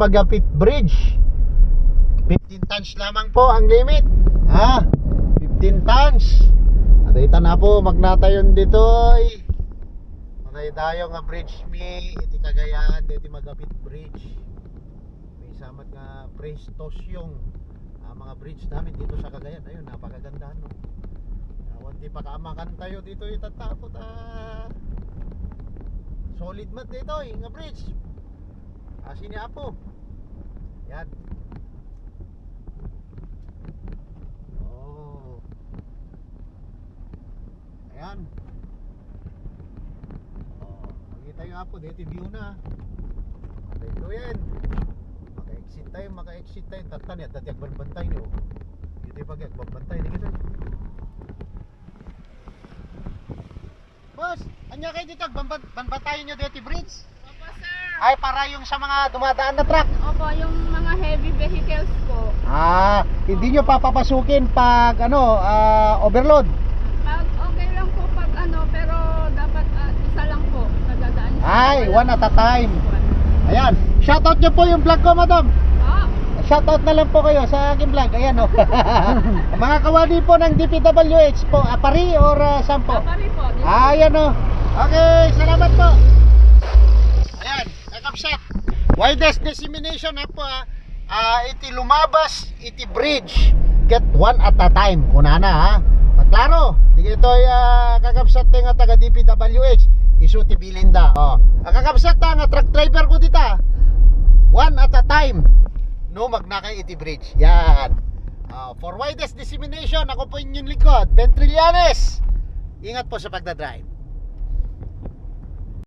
Magapit Bridge. 15 tons lamang po ang limit. 15 tons. Adita na po magnatayon ditoy. Manay dayo nga bridge mi iti Cagayan iti Magapit Bridge. May samat nga prestos yung mga bridge namin dito sa Cagayan. Ayun, napakagandahan no. Wanti pa kaamakan tayo dito itatapot solid mat dito nga bridge. Sini apo. Yan. Ayan. Makita yung apo dito view na. Dito yan. Maka-exit tayo. Tatan yan, dati agbantay nyo. Dito yung pag-agbantay nyo. Boss, anya kayo dito, banbatayin nyo dito bridge? Opo sir. Ay, para yung sa mga dumadaan na truck. Opo, yung mga heavy vehicles po. Hindi nyo papapasukin pag overload. Okay lang po pag pero dapat isa lang po nadadaan. Ay, one at a time. Ayan, shoutout nyo po yung vlog ko, madam. Shoutout na lang po kayo sa aking vlog. Ayan o. Mga kawali po ng DPWH po, Apari or Sampo? Apari po. Ayan o. Okay, salamat po. Ayan, nakapsat. Widest dissemination po iti lumabas, iti bridge. Get one at a time. Kunana Klaro, di ito kakapsat nga taga DPWH. Isu ti Bilinda. Kakapsat nga truck driver ko dita. One at a time. No, magnakay iti bridge. Yan. For widest dissemination, ako po inyong likod, Ben Trillanes. Ingat po sa pagdadrive.